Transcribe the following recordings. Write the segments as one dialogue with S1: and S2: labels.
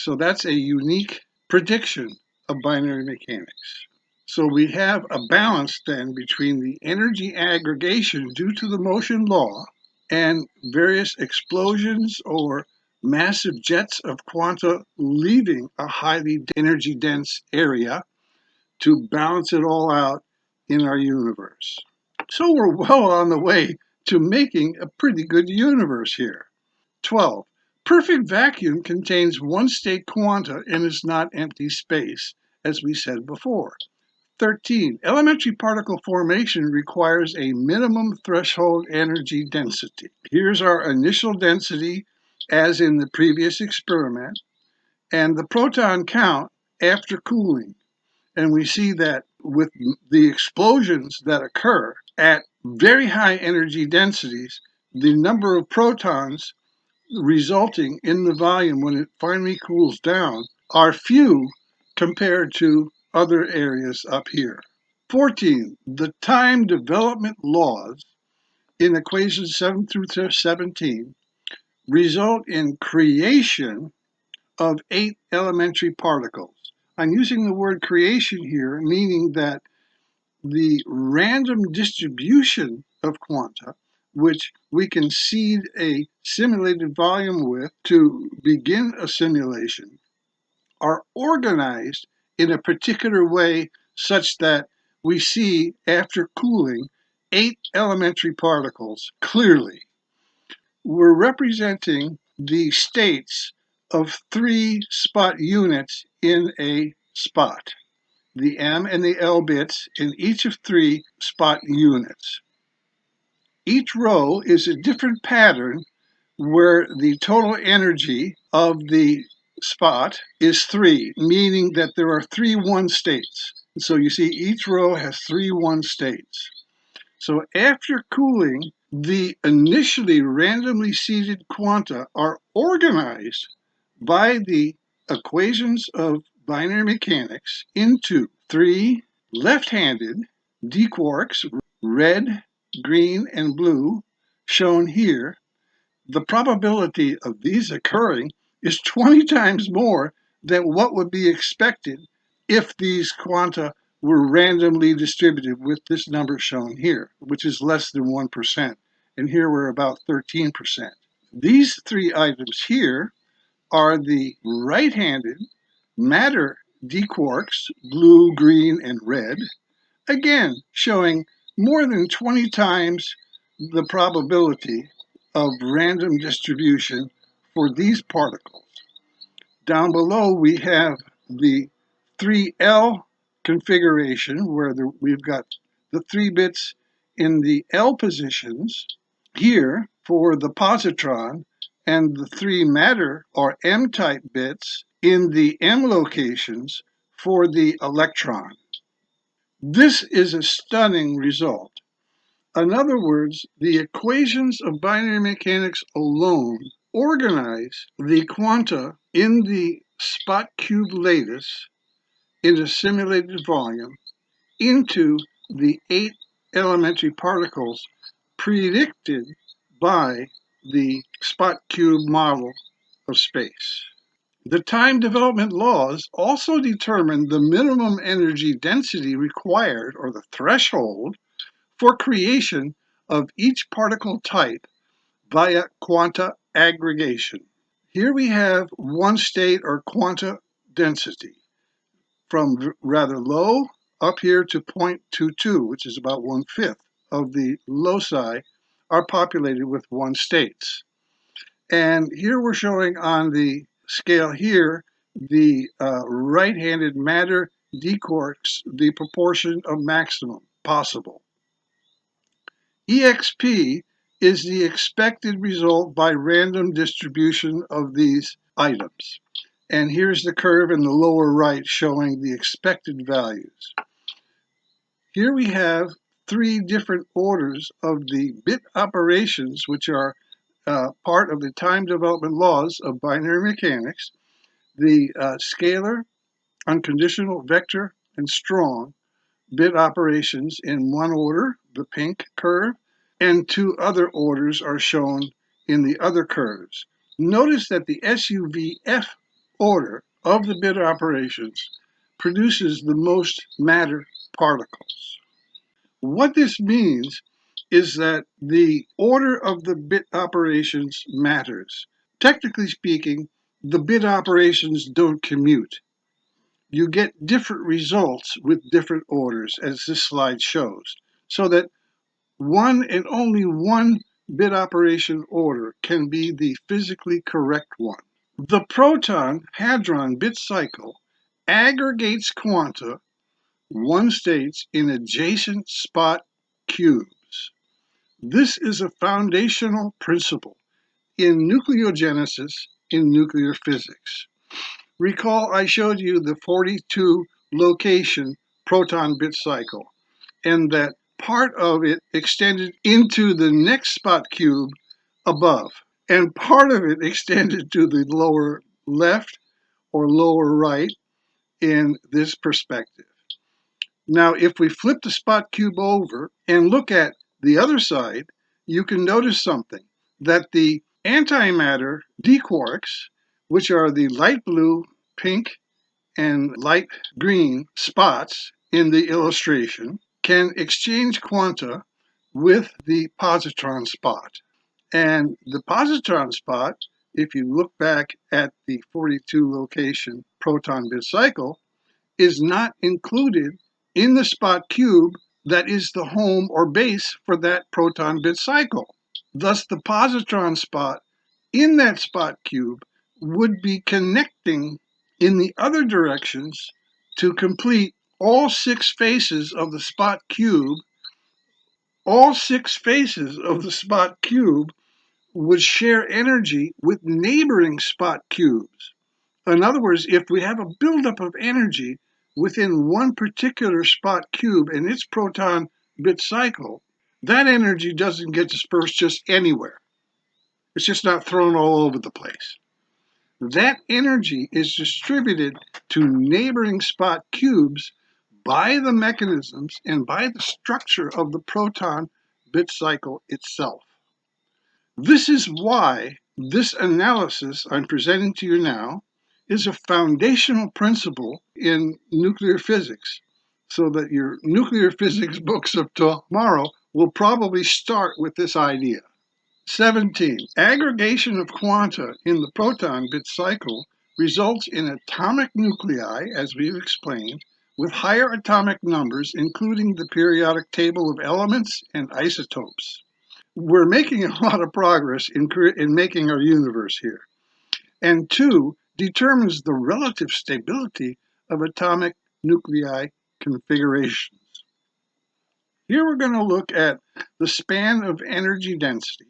S1: So that's a unique prediction of binary mechanics. So we have a balance then between the energy aggregation due to the motion law and various explosions or massive jets of quanta leaving a highly energy dense area to balance it all out in our universe. So we're well on the way to making a pretty good universe here. 12. Perfect vacuum contains one-state quanta and is not empty space, as we said before. 13. Elementary particle formation requires a minimum threshold energy density. Here's our initial density, as in the previous experiment, and the proton count after cooling. And we see that with the explosions that occur at very high energy densities, the number of protons resulting in the volume when it finally cools down are few compared to other areas up here. 14. The time development laws in equations 7 through 17 result in creation of 8 elementary particles. I'm using the word creation here, meaning that the random distribution of quanta, which we can seed a simulated volume with to begin a simulation, are organized in a particular way such that we see, after cooling, 8 elementary particles clearly. We're representing the states of 3 spot units in a spot, the M and the L bits in each of 3 spot units. Each row is a different pattern where the total energy of the spot is 3, meaning that there are 3 one states. So you see each row has 3 one states. So after cooling, the initially randomly seeded quanta are organized by the equations of binary mechanics into 3 left-handed d quarks, red, green, and blue, shown here. The probability of these occurring is 20 times more than what would be expected if these quanta were randomly distributed with this number shown here, which is less than 1%. And here we're about 13%. These 3 items here are the right-handed matter d quarks, blue, green, and red, again showing more than 20 times the probability of random distribution for these particles. Down below we have the 3L configuration where we've got the 3 bits in the L positions here for the positron and the 3 matter or M-type bits in the M locations for the electron. This is a stunning result. In other words, the equations of binary mechanics alone organize the quanta in the spot cube lattice in a simulated volume into the 8 elementary particles predicted by the spot cube model of space. The time development laws also determine the minimum energy density required, or the threshold, for creation of each particle type via quanta aggregation. Here we have one state or quanta density from rather low up here to 0.22, which is about 1/5 of the loci are populated with one states. And here we're showing on the scale here the right-handed matter d quarks, the proportion of maximum possible. EXP is the expected result by random distribution of these items. And here's the curve in the lower right showing the expected values. Here we have 3 different orders of the bit operations, which are part of the time development laws of binary mechanics. The scalar, unconditional, vector, and strong bit operations in one order, the pink curve, and 2 other orders are shown in the other curves. Notice that the SUVF order of the bit operations produces the most matter particles. What this means is that the order of the bit operations matters. Technically speaking, the bit operations don't commute. You get different results with different orders, as this slide shows, so that one and only one bit operation order can be the physically correct one. The proton-hadron bit cycle aggregates quanta one states in adjacent spot cubes. This is a foundational principle in nucleogenesis in nuclear physics. Recall I showed you the 42 location proton bit cycle, and that part of it extended into the next spot cube above, and part of it extended to the lower left or lower right in this perspective. Now, if we flip the spot cube over and look at the other side, you can notice something, that the antimatter d quarks, which are the light blue, pink, and light green spots in the illustration, can exchange quanta with the positron spot. And the positron spot, if you look back at the 42 location proton bit cycle, is not included in the spot cube that is the home or base for that proton bit cycle. Thus, the positron spot in that spot cube would be connecting in the other directions to complete all six faces of the spot cube. All six faces of the spot cube would share energy with neighboring spot cubes. In other words, if we have a buildup of energy within one particular spot cube and its proton bit cycle, that energy doesn't get dispersed just anywhere. It's just not thrown all over the place. That energy is distributed to neighboring spot cubes by the mechanisms and by the structure of the proton bit cycle itself. This is why this analysis I'm presenting to you now is a foundational principle in nuclear physics, so that your nuclear physics books of tomorrow will probably start with this idea. 17. Aggregation of quanta in the proton bit cycle results in atomic nuclei, as we've explained, with higher atomic numbers, including the periodic table of elements and isotopes. We're making a lot of progress in making our universe here. And 2, determines the relative stability of atomic nuclei configurations. Here we're going to look at the span of energy density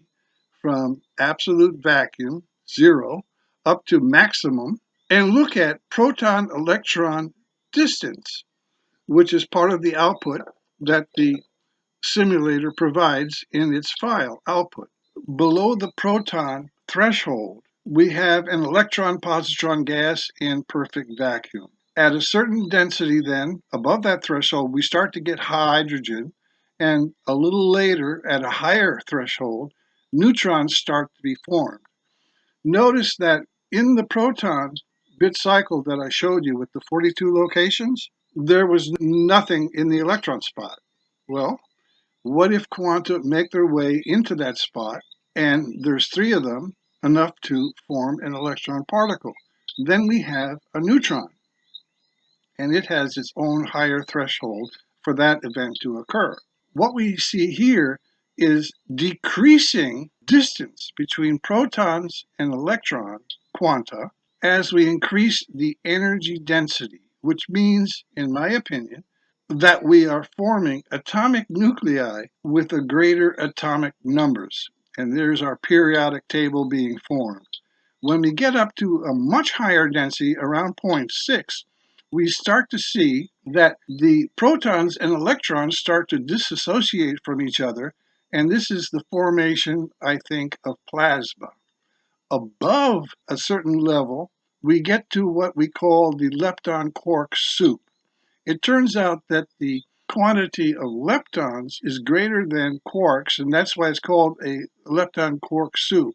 S1: from absolute vacuum, 0, up to maximum, and look at proton-electron distance, which is part of the output that the simulator provides in its file output. Below the proton threshold, we have an electron-positron gas in perfect vacuum. At a certain density then, above that threshold, we start to get hydrogen, and a little later, at a higher threshold, neutrons start to be formed. Notice that in the proton bit cycle that I showed you with the 42 locations, there was nothing in the electron spot. Well, what if quanta make their way into that spot, and there's 3 of them, enough to form an electron particle? Then we have a neutron, and it has its own higher threshold for that event to occur. What we see here is decreasing distance between protons and electron quanta as we increase the energy density, which means, in my opinion, that we are forming atomic nuclei with a greater atomic numbers. And there's our periodic table being formed. When we get up to a much higher density, around 0.6, we start to see that the protons and electrons start to disassociate from each other, and this is the formation, I think, of plasma. Above a certain level, we get to what we call the lepton quark soup. It turns out that the quantity of leptons is greater than quarks, and that's why it's called a lepton quark soup.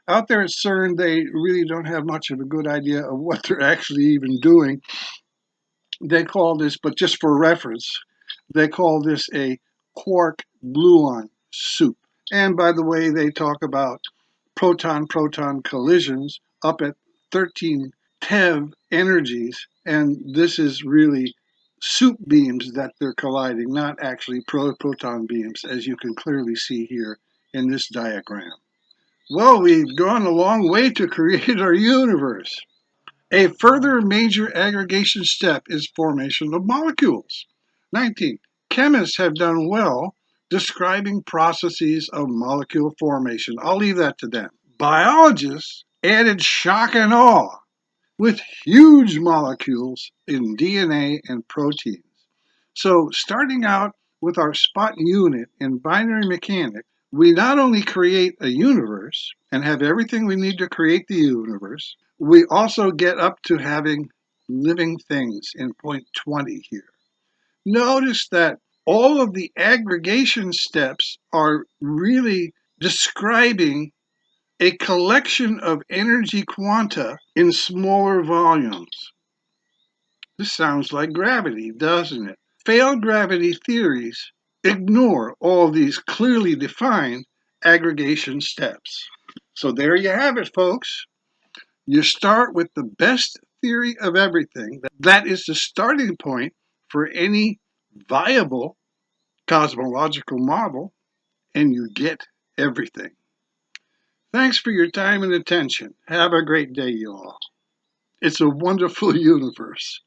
S1: Out there at CERN, they really don't have much of a good idea of what they're actually even doing. They call this, but just for reference, they call this a quark gluon soup. And by the way, they talk about proton-proton collisions up at 13 TeV energies, and this is really soup beams that they're colliding, not actually proton beams, as you can clearly see here in this diagram. Well, we've gone a long way to create our universe. A further major aggregation step is formation of molecules. 19. Chemists have done well describing processes of molecule formation. I'll leave that to them. Biologists added shock and awe with huge molecules in DNA and proteins. So, starting out with our spot unit in binary mechanics, we not only create a universe and have everything we need to create the universe, we also get up to having living things in point 20 here. Notice that all of the aggregation steps are really describing a collection of energy quanta in smaller volumes. This sounds like gravity, doesn't it? Failed gravity theories ignore all these clearly defined aggregation steps. So there you have it, folks. You start with the best theory of everything. That is the starting point for any viable cosmological model, and you get everything. Thanks for your time and attention. Have a great day, you all. It's a wonderful universe.